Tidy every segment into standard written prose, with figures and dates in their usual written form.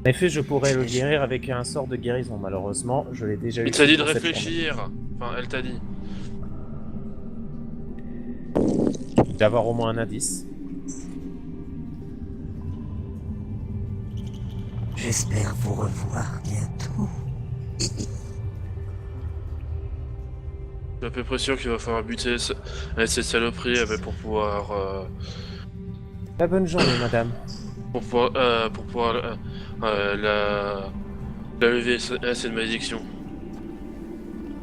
En effet, je pourrais le guérir avec un sort de guérison, malheureusement. Je l'ai déjà Il eu t'a dit de pour cette journée. réfléchir. Enfin, elle t'a dit. D'avoir au moins un indice. J'espère vous revoir bientôt. Je suis à peu près sûr qu'il va falloir buter cette saloperie pour pouvoir... La bonne journée, madame. pour pouvoir la lever à cette malédiction.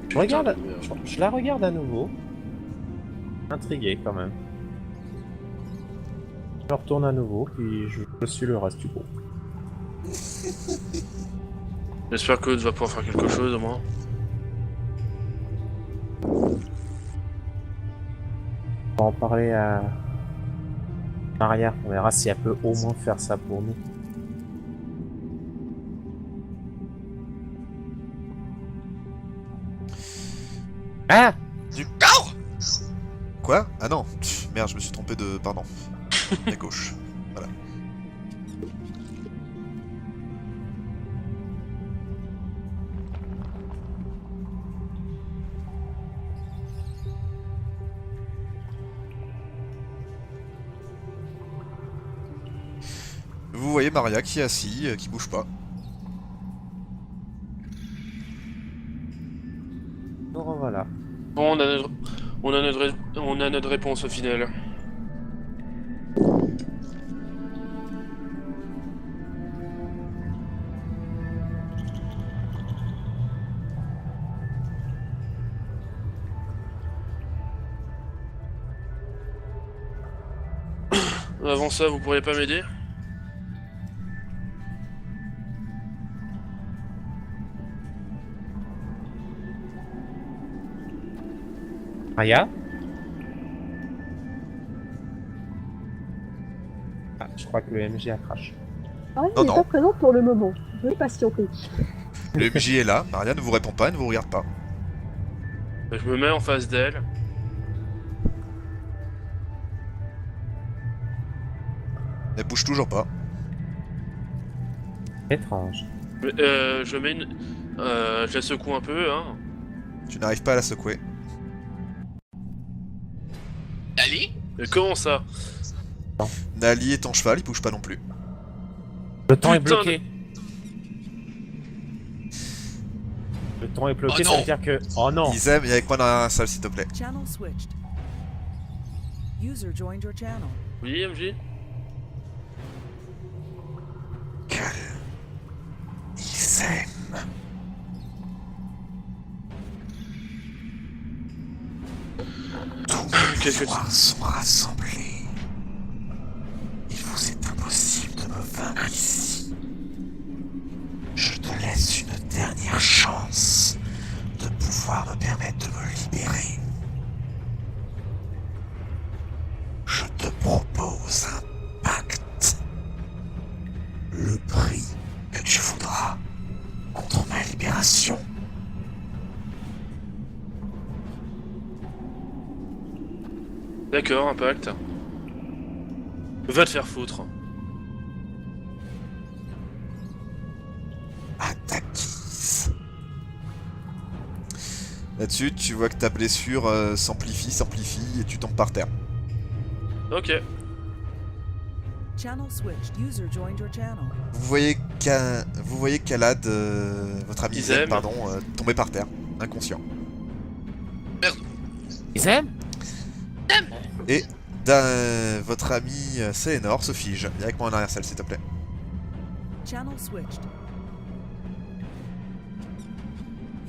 Je regarde, de merde. je la regarde à nouveau. Intrigué quand même. Je retourne à nouveau, puis je suis le reste du groupe. J'espère que tu vas pouvoir faire quelque chose au moins. On va en parler à Maria. On verra si elle peut au moins faire ça pour nous. Ah! Du corps. Quoi? Ah non, merde, je me suis trompé de... Pardon. À gauche. Voilà. Vous voyez Maria qui est assis, qui bouge pas. Nous revoilà. Bon, on a notre réponse au final. Avant ça, vous pourriez pas m'aider? Maria? Ah, je crois que le MJ a crash. Ah, Non, elle n'est non. pas présente pour le moment. Je vais patienter. Le MJ est là, Maria ne vous répond pas, elle ne vous regarde pas. Je me mets en face d'elle. Elle bouge toujours pas. Étrange. Je mets une... je la secoue un peu, hein. Tu n'arrives pas à la secouer. Allez. Comment ça? Nali et ton cheval, ils bougent pas non plus. Le temps est Putain bloqué. Le temps est bloqué, Oh ça veut non. dire que... Oh non! Ils aiment, viens avec moi dans la salle s'il te plaît. Channel switched. User joined your channel. Oui, MJ? Ils s'aiment. Qu'est-ce que Les pouvoirs sont rassemblés. Il vous est impossible de me vaincre ici. Je te laisse une dernière chance de pouvoir me permettre de me libérer. Je te propose un pacte. Le prix que tu voudras contre ma libération. D'accord, impact. Va te faire foutre. À ta guise. Là-dessus, tu vois que ta blessure s'amplifie et tu tombes par terre. Ok. Channel switched. User joined your channel. Vous voyez Khalad, votre ami Ils Zen, aiment. pardon, tomber par terre, inconscient. Ils aiment? Et votre ami Sélénor se fige. Viens avec moi en arrière-salle s'il te plaît. Channel switched.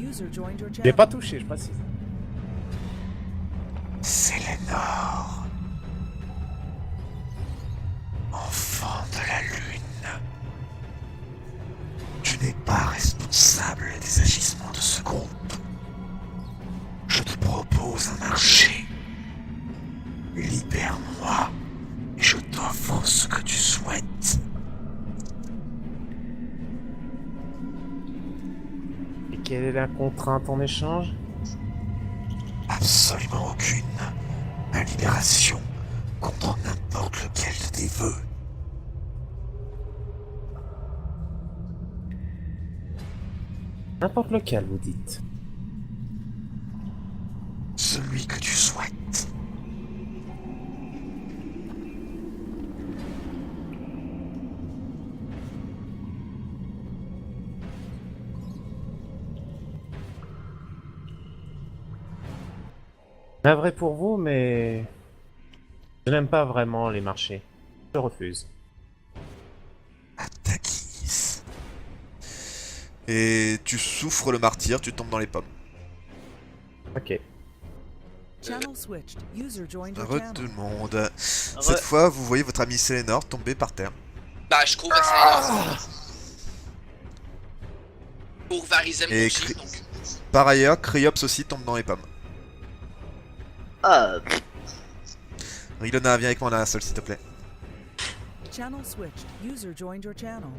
User joined your Je l'ai channel. pas touché, je précise. Sélénor. Enfant de la lune. Tu n'es pas responsable des agissements de ce groupe. Je te propose un marché. Libère-moi et je t'offre ce que tu souhaites. Et quelle est la contrainte en échange? Absolument aucune. Ma libération contre n'importe lequel de tes vœux. N'importe lequel, vous dites. Celui que tu souhaites. Navré pour vous, mais je n'aime pas vraiment les marchés. Je refuse. À ta guise. Et tu souffres le martyr, tu tombes dans les pommes. Ok. Channel switched. User joined your Heureux tout channel. le monde. Cette fois, vous voyez votre ami Selenor tomber par terre. Bah, je cours vers Selenor. Je cours vers Izem Et aussi, donc. Par ailleurs, Cryops aussi tombe dans les pommes. Rilona, viens avec moi là, seul s'il te plaît. Channel switched. User joined your channel.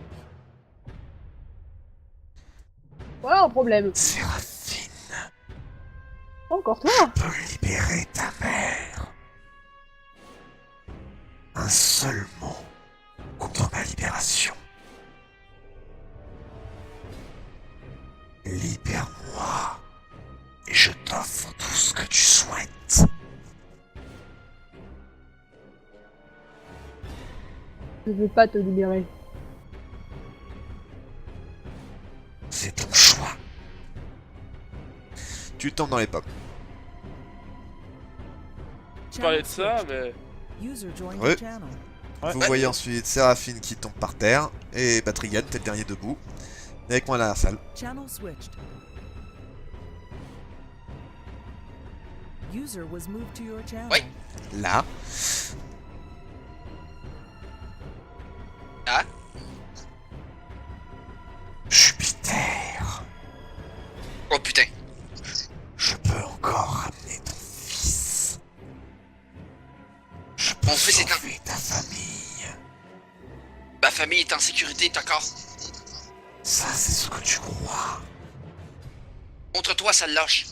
Voilà un problème. Séraphine, Encore toi. je peux libérer ta mère. Un seul mot contre ma libération. Libère-moi et je t'offre tout ce que tu souhaites. Je veux pas te libérer. C'est ton choix. Tu tombes dans les pommes. Je parlais Channel de ça, switched. mais. User joined Ouais. your channel. Vous voyez ensuite Séraphine qui tombe par terre et Batrigan, t'es le dernier debout. Et avec moi dans la salle. Channel switched. User was moved to your channel. Oui. Là. Ah, Jupiter, oh putain. je peux encore ramener ton fils. Je peux Mon fils est en- sauver ta famille. Ma famille est en sécurité, d'accord? Ça, c'est ce que tu crois. Montre-toi, ça le lâche.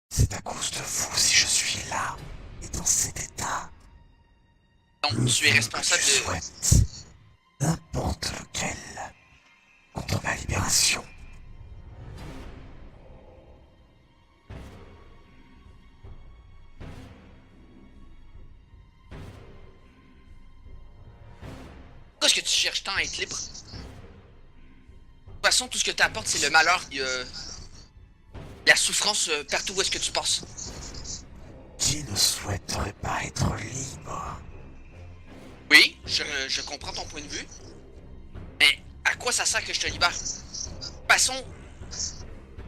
C'est à cause de vous si je suis là et dans cet état. Non, tu es Le responsable que tu de. souhaites, n'importe lequel, contre ma libération. Pourquoi est-ce que tu cherches tant à être libre? De toute façon, tout ce que t'apportes, c'est le malheur et la souffrance partout où est-ce que tu passes. Qui ne souhaiterait pas être libre? Oui, je comprends ton point de vue. Mais à quoi ça sert que je te libère? De toute façon, ce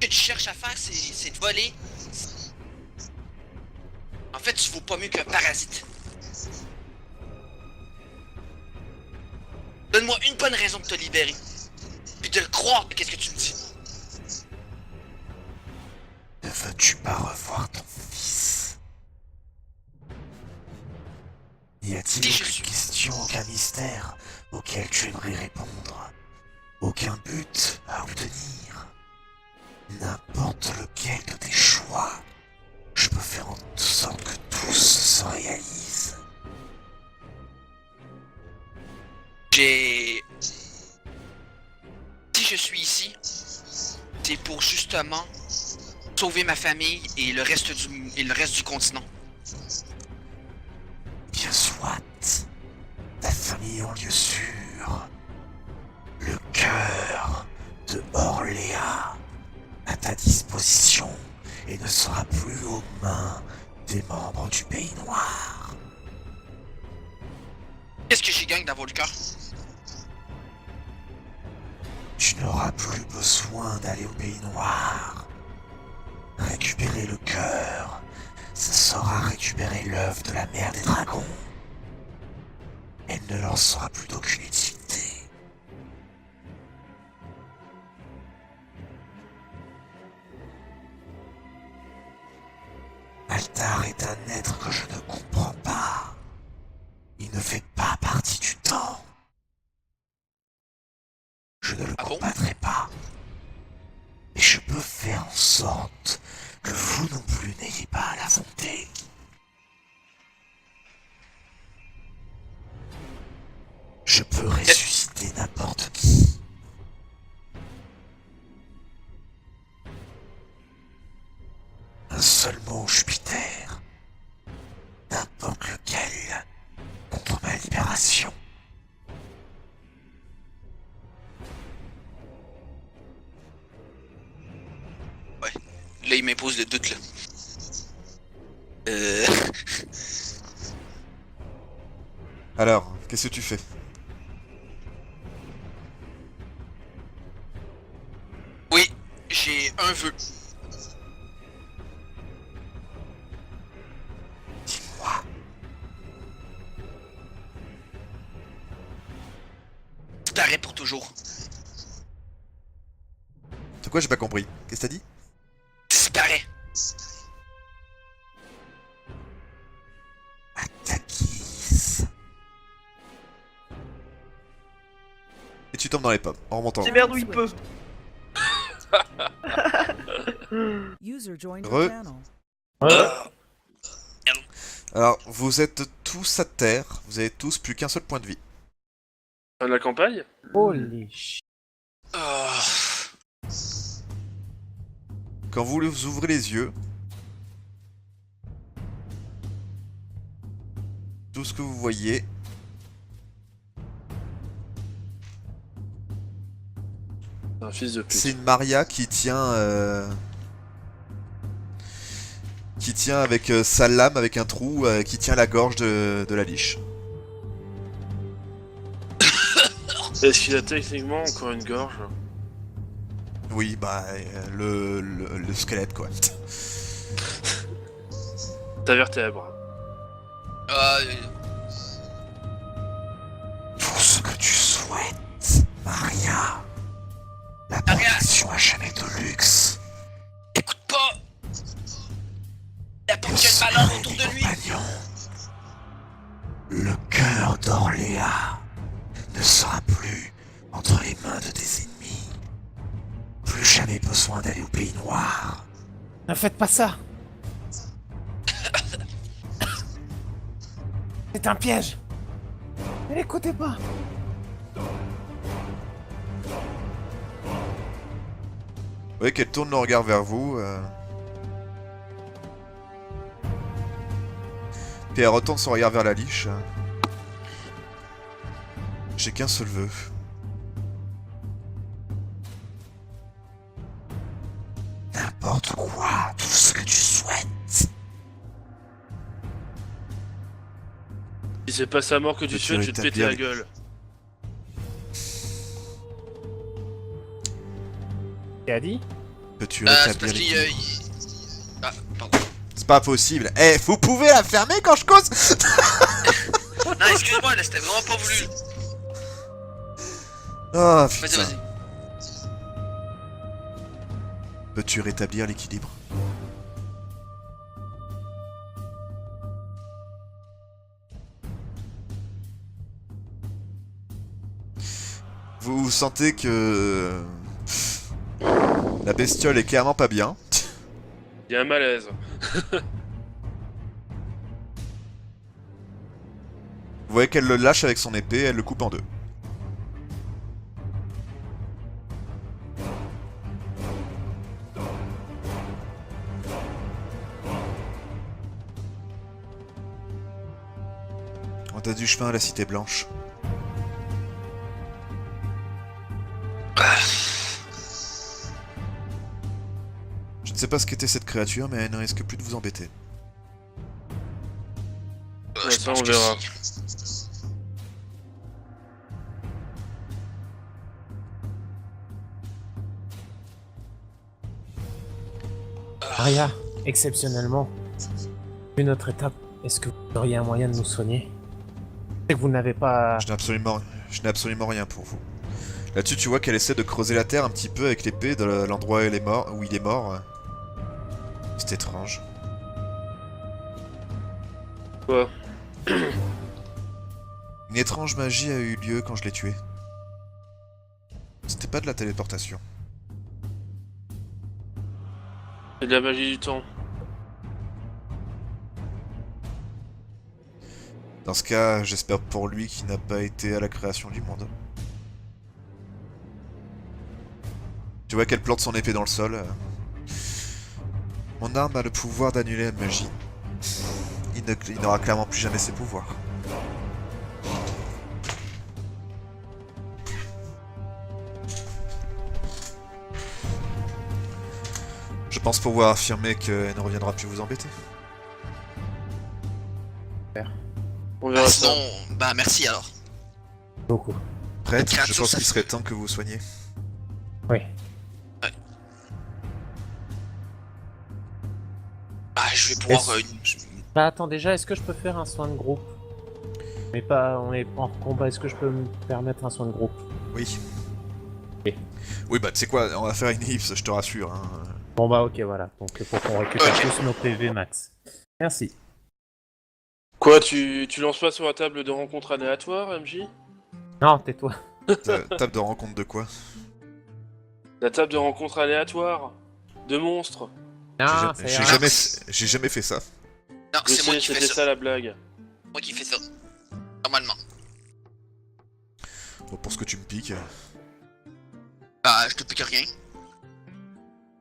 que tu cherches à faire, c'est de voler. En fait, tu vaux pas mieux qu'un parasite. Donne-moi une bonne raison de te libérer. Puis de croire qu'est-ce que tu me dis. Ne veux-tu pas revoir ton fils? Y a-t-il Si je aucune suis- question, aucun mystère auquel tu aimerais répondre? Aucun but à obtenir? N'importe lequel de tes choix, je peux faire en sorte que tous se réalisent. Si je suis ici, c'est pour justement sauver ma famille et le reste du continent. Bien soit, ta famille en lieu sûr, le cœur de Orléa à ta disposition et ne sera plus aux mains des membres du Pays Noir. Qu'est-ce que j'y gagne d'avoir le cœur? Tu n'auras plus besoin d'aller au Pays Noir. Récupérer le cœur, ça sera récupérer l'œuvre de la mère des dragons. Elle ne leur sera plus d'aucune utilité. Altar est un être que je ne comprends pas. Il ne fait pas partie du temps. Je ne le Ah bon? combattrai pas. Mais je peux faire en sorte que vous non plus n'ayez pas à l'affronter. Je peux ressusciter n'importe qui. là, il m'impose le doute, là. Alors, qu'est-ce que tu fais? Oui, j'ai un vœu. Dis-moi, Disparaît pour toujours. De quoi j'ai pas compris? Qu'est-ce que t'as dit? Disparaît. à ta guise. Et tu tombes dans les pommes, en remontant. C'est merde où il peut. User joined Re- your channel. Alors, vous êtes tous à terre, vous avez tous plus qu'un seul point de vie. Fin de la campagne? Holy shit. Ah. Quand vous ouvrez les yeux, tout ce que vous voyez, Un fils de pute. c'est une Maria qui tient avec sa lame, avec un trou, qui tient la gorge de la liche. Est-ce qu'il a techniquement encore une gorge? Oui, bah, le squelette, quoi. Ta vertèbre. Ah, Tout ce que tu souhaites, Maria. La perfection à jamais de luxe. écoute pas. La Le porte de malheur secret autour des de lui. compagnons. Le cœur d'Orléa ne sera plus entre les mains de tes ennemis. Plus jamais besoin d'aller au pays noir. Ne faites pas ça. C'est un piège. Ne l'écoutez pas. Vous voyez qu'elle tourne le regard vers vous. Puis elle retourne son regard vers la liche. J'ai qu'un seul vœu. N'importe quoi, tout ce que tu souhaites. Si c'est pas sa mort que tu Tu souhaites, je vais te péter rétablir la les- gueule. Tu as dit? Peux-tu C'est rétablir parce qu'il l'équilibre? Ah, pardon. C'est pas possible. Eh, vous pouvez la fermer quand je cause? Non, excuse-moi, là, c'était vraiment pas voulu. Oh Vas-y, putain. vas-y. Peux-tu rétablir l'équilibre? Vous sentez que la bestiole est clairement pas bien. Il y a un malaise. Vous voyez qu'elle le lâche avec son épée, elle le coupe en deux. On a du chemin à la Cité Blanche. Je ne sais pas ce qu'était cette créature, mais elle ne risque plus de vous embêter. Ouais, Je ça, pense on que verra. si. Maria, exceptionnellement, vu notre étape, est-ce que vous auriez un moyen de nous soigner? C'est que vous n'avez pas... Je n'ai absolument rien pour vous. Là-dessus, tu vois qu'elle essaie de creuser la terre un petit peu avec l'épée de l'endroit où il est mort. C'est étrange. Quoi? Une étrange magie a eu lieu quand je l'ai tué. C'était pas de la téléportation. C'est de la magie du temps. Dans ce cas, j'espère pour lui qu'il n'a pas été à la création du monde. Tu vois qu'elle plante son épée dans le sol. Mon arme a le pouvoir d'annuler la magie. Il n'aura clairement plus jamais ses pouvoirs. Je pense pouvoir affirmer qu'elle ne reviendra plus vous embêter. On Bah, verra ça. sinon, bah merci alors. Beaucoup. Prêtre, je Kratos, pense ça qu'il serait temps que vous soigniez. Oui. Bah, je vais pouvoir. Bah attends, déjà, est-ce que je peux faire un soin de groupe? Mais pas, on est en combat, est-ce que je peux me permettre un soin de groupe? Oui. Ok. Oui, bah tu sais quoi, on va faire une ellipse, je te rassure. Hein. Bon bah ok, voilà. Donc faut qu'on récupère Ok. tous nos PV max. Merci. Quoi, tu lances pas sur la table de rencontre aléatoire, MJ? Non, tais-toi. Table de rencontre de quoi? La table de rencontre aléatoire de monstres. Non, J'ai ça ira. j'ai jamais fait ça. Non, Je c'est moi sais, qui fais c'était ça. ça la blague. Moi qui fais ça. Normalement. Bon, pour ce que tu me piques. Bah, je te pique rien.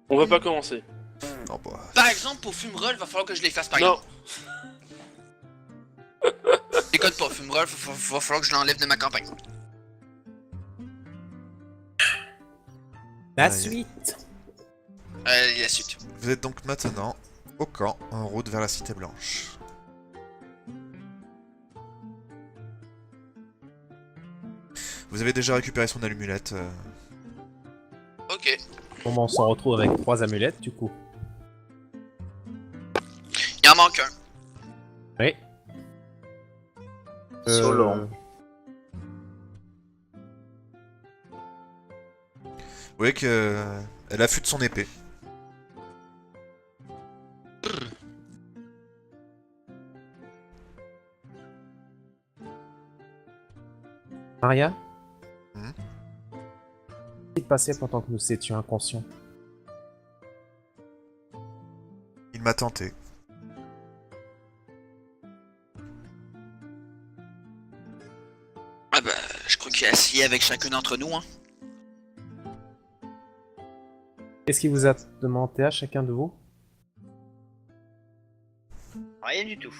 On va pas commencer. Non, bah. Par exemple, pour Fumerol, va falloir que je les fasse par Non, exemple. Déconne pas, Fumerol, va falloir que je l'enlève de ma campagne. La Aïe. suite. La suite. Vous êtes donc maintenant au camp, en route vers la Cité Blanche. Vous avez déjà récupéré son allumulette. Ok. Bon, bah, on s'en retrouve avec 3 amulettes du coup. Il en manque un. Oui. Solon. Vous voyez que elle affûte son épée. Maria? Hmm. Qu'est-ce qui se passait pendant que nous étions inconscients? Il m'a tenté. Ah bah, je crois qu'il est assis avec chacun d'entre nous, hein. Qu'est-ce qui vous a demandé à chacun de vous? Rien du tout.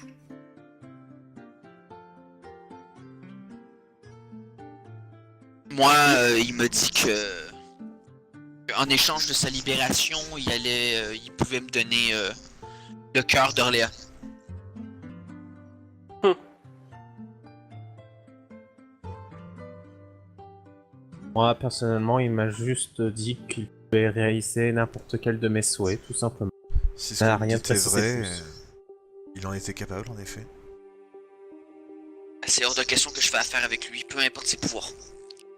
Moi, il m'a dit que en échange de sa libération, il pouvait me donner le cœur d'Orléans. Moi, personnellement, il m'a juste dit qu'il pouvait réaliser n'importe quel de mes souhaits, tout simplement. Si ce Ça n'a que vous rien dites est précisé vrai, plus. il en était capable en effet. C'est hors de question que je fais affaire avec lui, peu importe ses pouvoirs.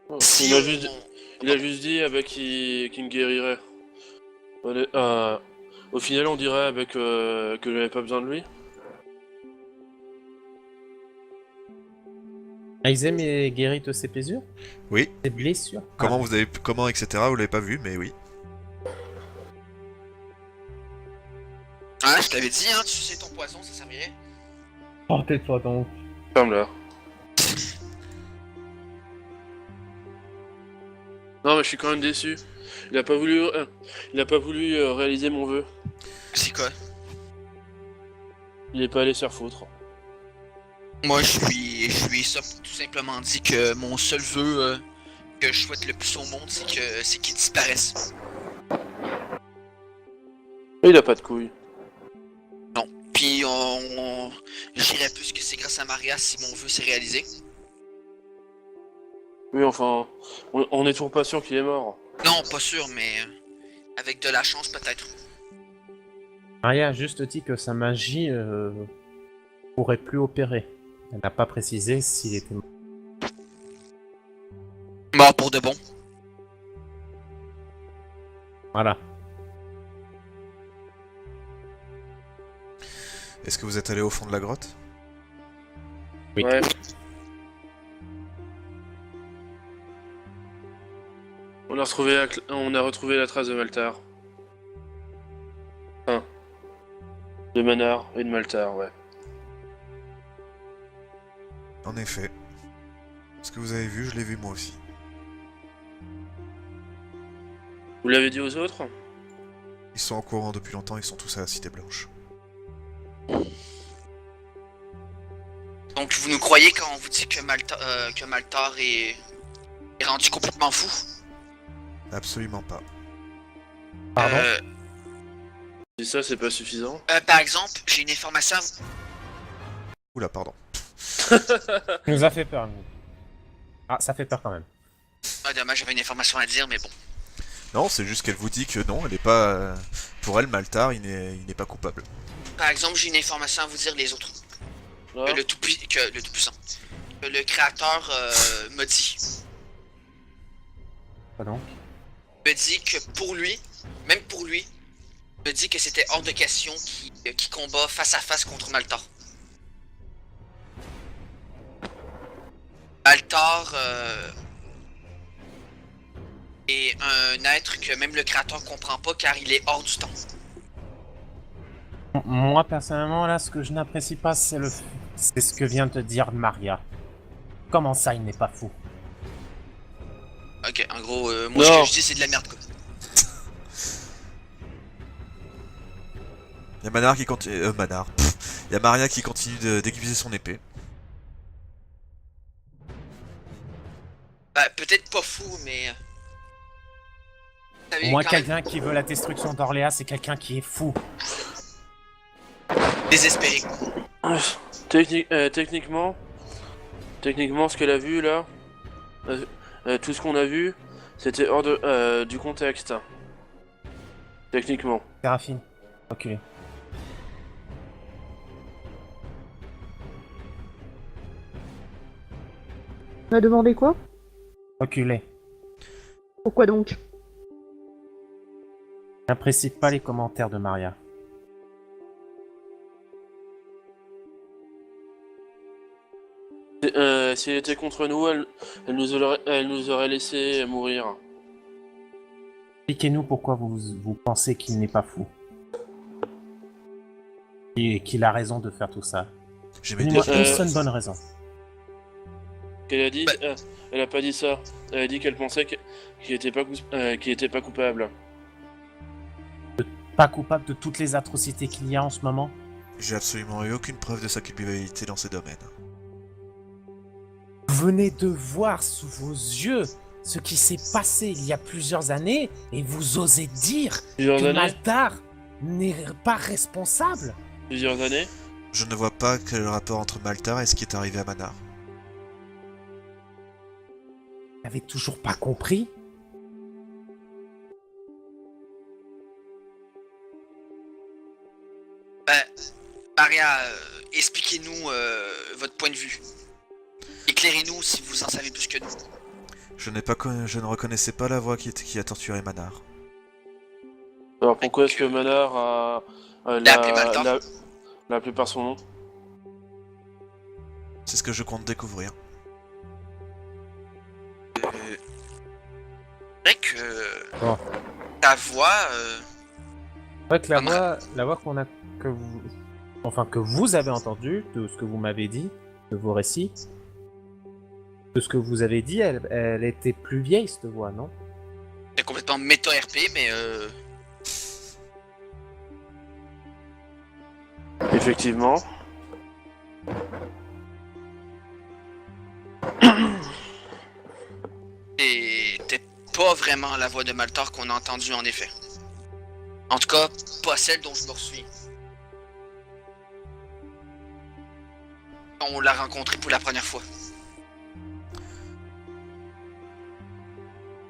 il a juste dit qu'il me guérirait. Au final, on dirait que j'avais pas besoin de lui. Aizem est guéri de ses blessures? Oui. Ses blessures? Comment vous avez, comment etc. Vous l'avez pas vu, mais oui. Ah, je t'avais dit, hein, tu sais ton poison, ça servirait. Oh, tais-toi donc. Ferme là. Non, mais je suis quand même déçu. Il a pas voulu réaliser mon vœu. C'est quoi? Il est pas allé se faire foutre. Moi, je lui ai tout simplement dit que mon seul vœu que je souhaite le plus au monde, c'est qu'il disparaisse. Il a pas de couilles. Non. Puis j'irais plus que c'est grâce à Maria si mon vœu s'est réalisé. Oui, enfin, on est toujours pas sûr qu'il est mort. Non, pas sûr, mais avec de la chance peut-être. Maria a juste dit que sa magie pourrait plus opérer. Elle n'a pas précisé s'il était mort. Mort pour de bon. Voilà. Est-ce que vous êtes allé au fond de la grotte? Oui. Ouais. On a retrouvé la trace de Maltar. Enfin, de Manar et de Maltar, ouais. En effet. Ce que vous avez vu, je l'ai vu moi aussi. Vous l'avez dit aux autres? Ils sont au courant depuis longtemps, ils sont tous à la Cité Blanche. Donc vous nous croyez quand on vous dit que Maltar est rendu complètement fou? Absolument pas. Pardon? Et ça, c'est pas suffisant. Par exemple, j'ai une information. Oula, pardon. Tu nous a fait peur, nous. Ah, ça fait peur quand même. Ah, dommage, j'avais une information à dire, mais bon. Non, c'est juste qu'elle vous dit que non, elle est pas... pour elle, Maltar, il n'est pas coupable. Par exemple, j'ai une information à vous dire, les autres. Ah. Le tout-puissant. Le créateur m'a dit. Quoi donc? Me dit que pour lui, même pour lui, me dit que c'était hors de question qu'il combat face à face contre Maltar. Maltar est un être que même le créateur comprend pas car il est hors du temps. Moi, personnellement, là, ce que je n'apprécie pas, c'est ce que vient de dire Maria. Comment ça, il n'est pas fou? Ok, en gros, moi Non. ce que je dis c'est de la merde quoi. Il y a Manar qui continue... Manar. Il y a Maria qui continue d'aiguiser son épée. Bah peut-être pas fou mais... Vous savez, Moi, quand même quelqu'un qui veut la destruction d'Orléans, c'est quelqu'un qui est fou. désespéré. Techniquement, ce qu'elle a vu là, tout ce qu'on a vu, c'était hors du contexte. Techniquement. Séraphine, reculez. On m'a demandé quoi? Reculez. Pourquoi donc? N'apprécie pas les commentaires de Maria. Si elle était contre nous, elle nous aurait laissé mourir. Expliquez-nous pourquoi vous pensez qu'il n'est pas fou. Et qu'il a raison de faire tout ça. J'ai mes Donnez-moi doutes. une seule bonne raison. Qu'elle a dit, elle a pas dit ça. Elle a dit qu'elle pensait qu'il était pas coupable. Pas coupable de toutes les atrocités qu'il y a en ce moment? J'ai absolument eu aucune preuve de sa culpabilité dans ces domaines. Vous venez de voir sous vos yeux ce qui s'est passé il y a plusieurs années et vous osez dire Plusieurs que années. Maltar n'est pas responsable? Plusieurs années. Je ne vois pas quel est le rapport entre Maltar et ce qui est arrivé à Manar. Vous n'avez toujours pas compris? Maria, expliquez-nous votre point de vue. Éclairez-nous si vous en savez plus que nous. Je ne reconnaissais pas la voix qui a torturé Manar. Alors pourquoi est-ce que Manar a L'a appelé Maltar. l'a appelé par son nom? C'est ce que je compte découvrir. C'est vrai que... Bon. Ta voix... C'est vrai que la voix que vous avez entendue, de ce que vous m'avez dit, de vos récits, de ce que vous avez dit, elle était plus vieille cette voix, non? c'est complètement méta-RP, mais Effectivement. c'était pas vraiment la voix de Maltar qu'on a entendue en effet. En tout cas, pas celle dont je me souviens. On l'a rencontrée pour la première fois.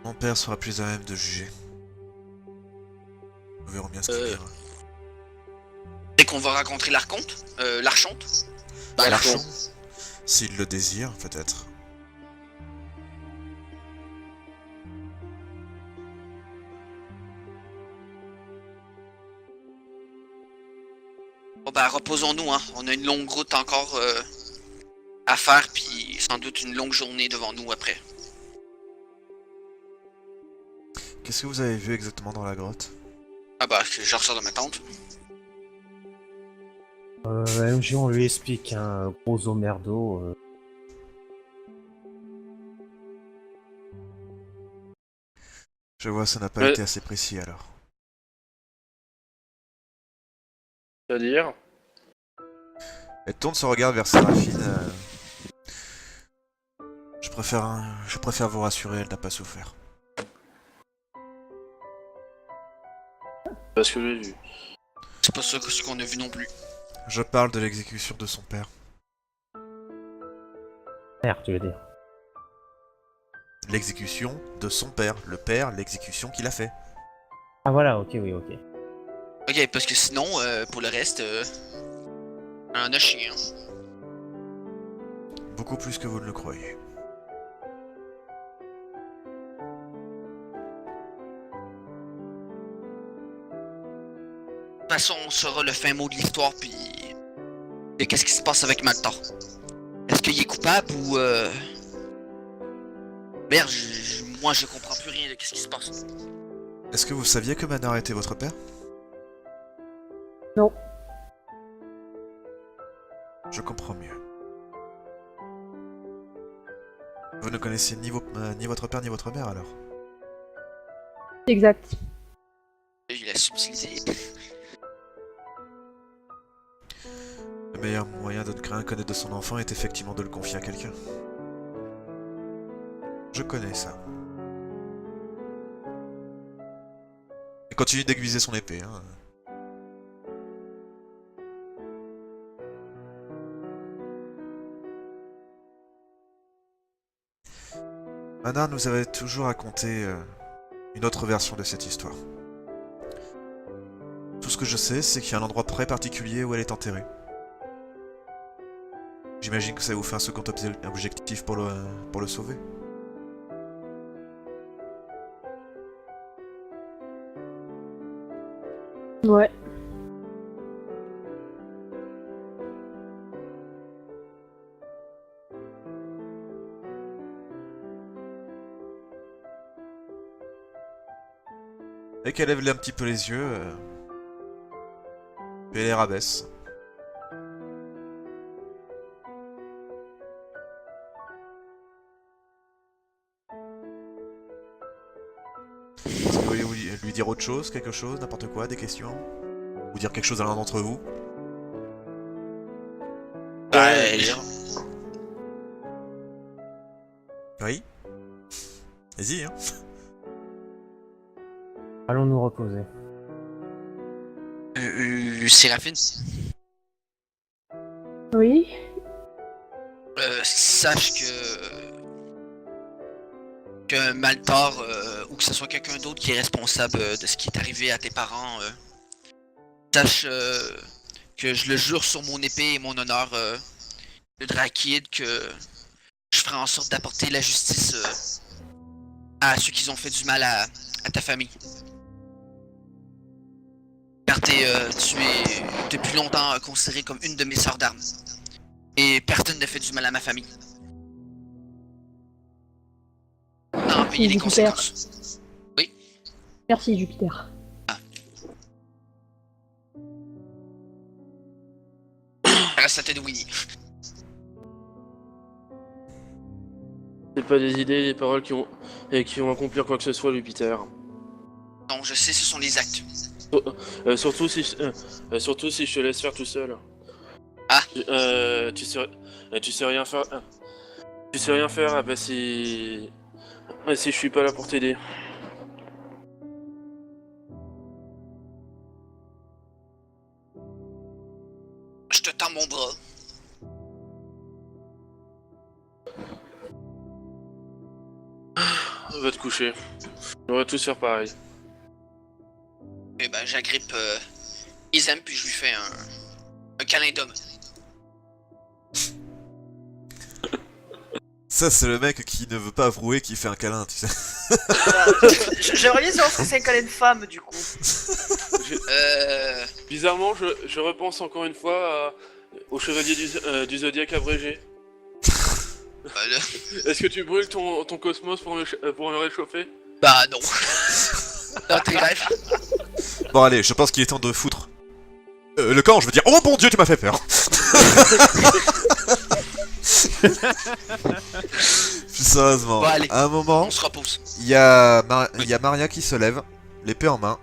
Mon père sera plus à même de juger. Nous verrons bien ce qu'il dira. Dès qu'on va rencontrer l'archonte, l'archonte. L'archon, s'il le désire, peut-être. Bon bah reposons-nous, hein. On a une longue route encore à faire, puis sans doute une longue journée devant nous après. Qu'est-ce que vous avez vu exactement dans la grotte? Ah bah je ressors de ma tente. MJ, on lui explique, hein, gros merdo. Je vois, ça n'a pas Ouais. été assez précis alors. C'est-à-dire. Elle tourne son regard vers Séraphine. Je préfère vous rassurer, elle n'a pas souffert. Parce que j'ai vu. pas ça que ce qu'on a vu non plus. Je parle de l'exécution de son père. Merde, tu veux dire. L'exécution de son père. Le père, l'exécution qu'il a fait. Ah voilà, ok, oui, ok. Ok, parce que sinon, pour le reste, on en a chié, hein. Beaucoup plus que vous ne le croyez. De toute façon, on saura le fin mot de l'histoire, puis... Et qu'est-ce qui se passe avec Maltor? Est-ce qu'il est coupable ou... Merde, moi je comprends plus rien de qu'est-ce qui se passe. Est-ce que vous saviez que Manar était votre père? Non. Je comprends mieux. Vous ne connaissez ni votre père ni votre mère alors? Exact. Il a subtilité. Le meilleur moyen de ne rien connaître de son enfant est effectivement de le confier à quelqu'un. Je connais ça. Et continue d'aiguiser son épée, hein. Manar nous avait toujours raconté une autre version de cette histoire. Tout ce que je sais, c'est qu'il y a un endroit très particulier où elle est enterrée. J'imagine que ça vous fait un second objectif pour le sauver. Ouais. Et qu'elle lève un petit peu les yeux, puis elle les rabaisse. Est-ce que vous voulez lui dire autre chose, quelque chose, n'importe quoi, des questions? Ou dire quelque chose à l'un d'entre vous? Oui? Vas-y, hein. Allons nous reposer. Séraphine, Oui. sache que Maltor, ou que ce soit quelqu'un d'autre qui est responsable de ce qui est arrivé à tes parents, sache que je le jure sur mon épée et mon honneur de Drakid que je ferai en sorte d'apporter la justice à ceux qui ont fait du mal à ta famille. Car tu es depuis longtemps considéré comme une de mes sœurs d'armes. Et personne ne fait du mal à ma famille. T'en as payé les Jupiter. conséquences. Merci Jupiter. Reste à tête de Winnie. C'est pas des idées, des paroles qui vont accomplir quoi que ce soit, Jupiter. Non, je sais, ce sont les actes. Surtout si je te laisse faire tout seul. Ah. Tu sais rien faire. Tu sais rien faire, ah bah si je suis pas là pour t'aider. Je te tends mon bras. Va te coucher. On va tous faire pareil. Et ben, j'agrippe Izem puis je lui fais un câlin d'homme. Ça, c'est le mec qui ne veut pas avouer qu'il fait un câlin, tu sais. J'aimerais bien savoir si c'est un câlin de femme du coup. Bizarrement, je repense encore une fois au chevalier du Zodiac abrégé. Voilà. Est-ce que tu brûles ton cosmos pour me réchauffer? Bah non. Dans tes rêves. Bon, allez, je pense qu'il est temps de foutre. Le camp, je veux dire. Oh mon dieu, tu m'as fait peur! Plus sérieusement, Bon, allez. à un moment, On se repose. il y a Maria qui se lève, l'épée en main.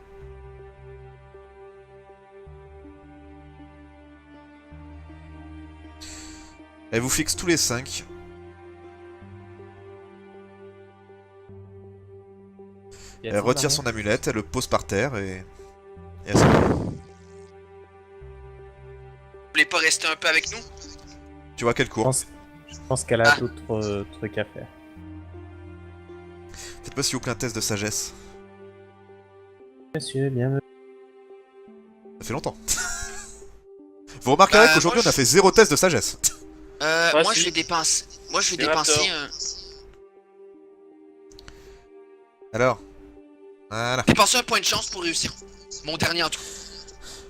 Elle vous fixe tous les 5. Elle retire son amulette, elle le pose par terre et elle s'en va. pas rester un peu avec nous? Tu vois qu'elle Je court. pense qu'elle a Ah. d'autres trucs à faire. Faites-moi s'il vous plaît un test de sagesse. Monsieur, bienvenue. Ça fait longtemps. Vous remarquerez Bah, qu'aujourd'hui moi, on a fait 0 test de sagesse. Moi si. je vais dépenser. Moi je vais Les dépenser Raptors. Alors. Voilà. dépenser un point de chance pour réussir. Mon dernier en tout.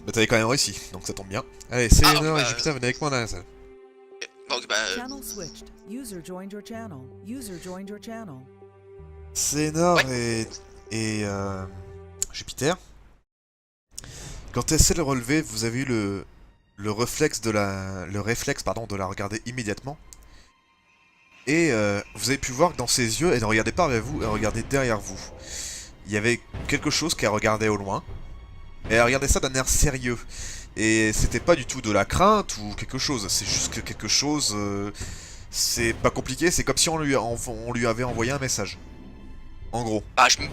Bah t'avais quand même réussi, donc ça tombe bien. Allez, c'est Ah, Léonore et bah, Jupiter, venez avec moi là. Ça. Donc bah. Channel switched. User joined your channel. User joined your channel. Sénor et Jupiter. Quand elle essaie de le relever, vous avez eu le réflexe de la regarder immédiatement. Et vous avez pu voir que dans ses yeux, elle ne regardait pas vers vous, elle regardait derrière vous. Il y avait quelque chose qu'elle regardait au loin. Et elle regardait ça d'un air sérieux. Et c'était pas du tout de la crainte ou quelque chose, c'est juste que quelque chose... c'est pas compliqué, c'est comme si on lui avait envoyé un message. En gros. Bah je me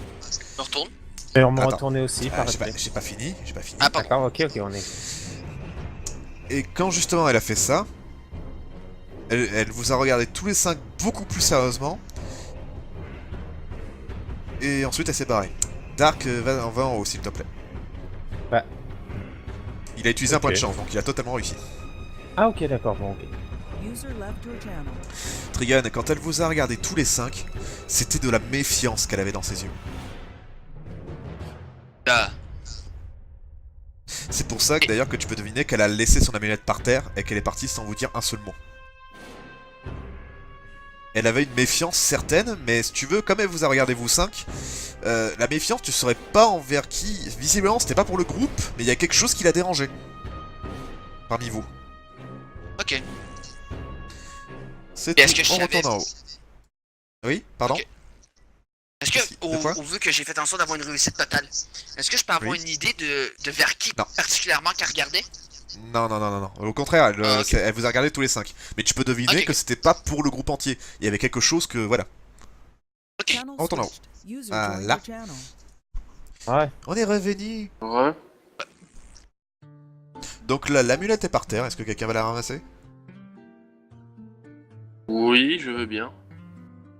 retourne. Et on me Attends. retourner aussi, Ah, par j'ai respect. pas fini. Ah pardon. D'accord, ok, on est... Et quand justement elle a fait ça, elle vous a regardé tous les 5 beaucoup plus sérieusement. Et ensuite elle s'est barrée. Dark, va en haut s'il te plaît. Bah. Il a utilisé un point de Ok. chance, donc il a totalement réussi. Ah ok, d'accord, bon, ok. User left your channel. Trigan, quand elle vous a regardé tous les 5, c'était de la méfiance qu'elle avait dans ses yeux. Ah. C'est pour ça que d'ailleurs que tu peux deviner qu'elle a laissé son amulette par terre et qu'elle est partie sans vous dire un seul mot. Elle avait une méfiance certaine, mais si tu veux, comme elle vous a regardé vous 5, la méfiance tu saurais pas envers qui. Visiblement c'était pas pour le groupe, mais il y a quelque chose qui l'a dérangé. Parmi vous. Ok. C'est Et est-ce tout, que je on savais- retourne en haut. Oui, pardon. Ok. Est-ce Merci. que, De quoi au vu que j'ai fait en sorte d'avoir une réussite totale, est-ce que je peux avoir Oui. une idée de vers qui Non. particulièrement qu'elle regardait? Non. Au contraire, elle, Ah, ok. elle vous a regardé tous les 5. Mais tu peux deviner Ok. que c'était pas pour le groupe entier. Il y avait quelque chose que, voilà. Ok. Channel On retourne en haut. switched. User Ah, joined là. your channel. Ouais, On est revenu. Ouais. Donc là, l'amulette est par terre. Est-ce que quelqu'un va la ramasser? Oui, je veux bien.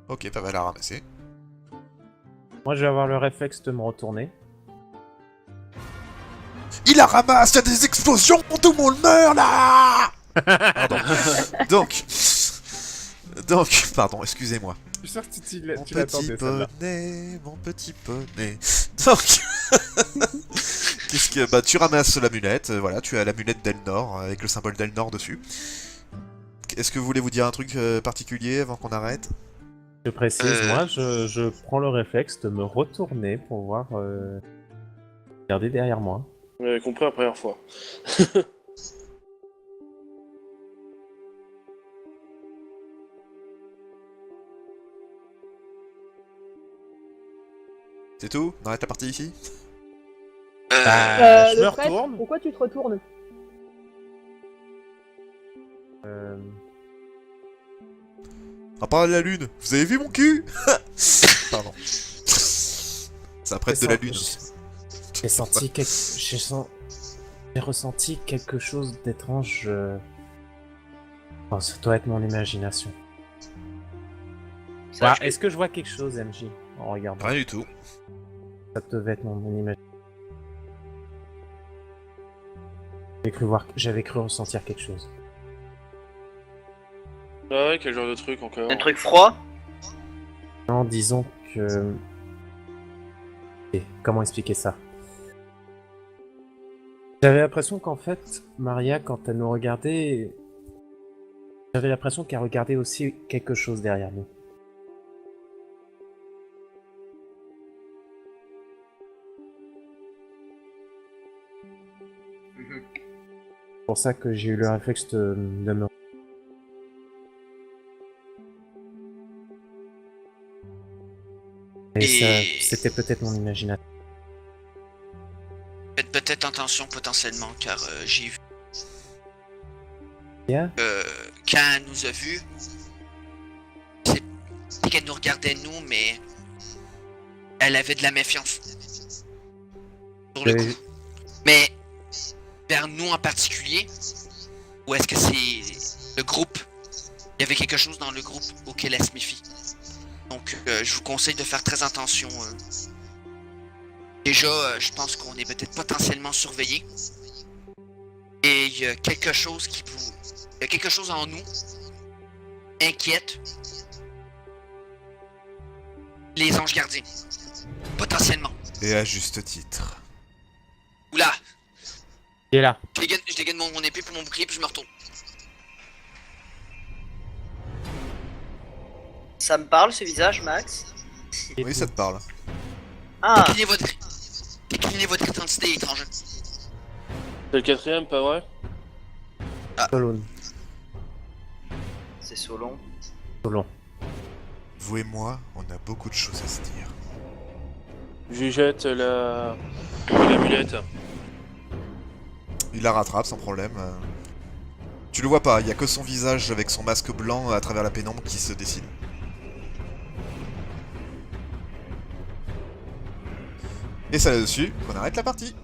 Ok, bah va la ramasser. moi je vais avoir le réflexe de me retourner. Il la ramasse, il y a des explosions, tout le monde meurt là. Pardon. Donc, pardon, excusez-moi. Je suis sûr que Mon petit poney, mon petit poney. Donc, qu'est-ce que, bah tu ramasses l'amulette, voilà, tu as l'amulette d'Elnor avec le symbole d'Elnor dessus. Est-ce que vous voulez vous dire un truc particulier avant qu'on arrête? Je précise, moi je prends le réflexe de me retourner pour voir... regarder derrière moi. Vous l'avez compris la première fois. C'est tout? On arrête la partie ici? Je le me prêtre, retourne. pourquoi tu te retournes? On parle de la lune. Vous avez vu mon cul? Pardon. Ça prête de la lune. J'ai senti quelque... J'ai ressenti quelque chose d'étrange. Oh, ça doit être mon imagination. Ça, Est-ce que je vois quelque chose, MJ, en regardant? Rien du tout. Ça devait être mon imagination. J'avais cru ressentir quelque chose. Ah ouais, quel genre de truc encore? un truc froid. Non, disons que... Comment expliquer ça? J'avais l'impression qu'en fait, Maria, quand elle nous regardait... J'avais l'impression qu'elle regardait aussi quelque chose derrière nous. C'est pour ça que j'ai eu le réflexe de me... Et Et- c'était peut-être mon imagination. Faites peut-être attention potentiellement car j'ai vu Yeah. quand elle nous a vus, c'est qu'elle nous regardait nous, mais elle avait de la méfiance. Sur le J'avais- coup. Mais vers nous en particulier, Ou est-ce que c'est le groupe? Il y avait quelque chose dans le groupe auquel elle se méfie. Donc, je vous conseille de faire très attention. Déjà, je pense qu'on est peut-être potentiellement surveillé. Et il y a quelque chose qui vous... Il y a quelque chose en nous inquiète les anges gardiens. Potentiellement. Et à juste titre. Oula! Il est là. Je dégaine mon épée pour mon bouclier puis je me retourne. Ça me parle ce visage, Max? Oui, ça te parle. Ah, Déclinez votre identité, étranger. C'est le quatrième, pas vrai? Solon. c'est Solon. Solon. Vous et moi, on a beaucoup de choses à se dire. Je lui jette l'amulette. Il la rattrape sans problème. Tu le vois pas, il y a que son visage avec son masque blanc à travers la pénombre qui se dessine. Et c'est là-dessus qu'on arrête la partie.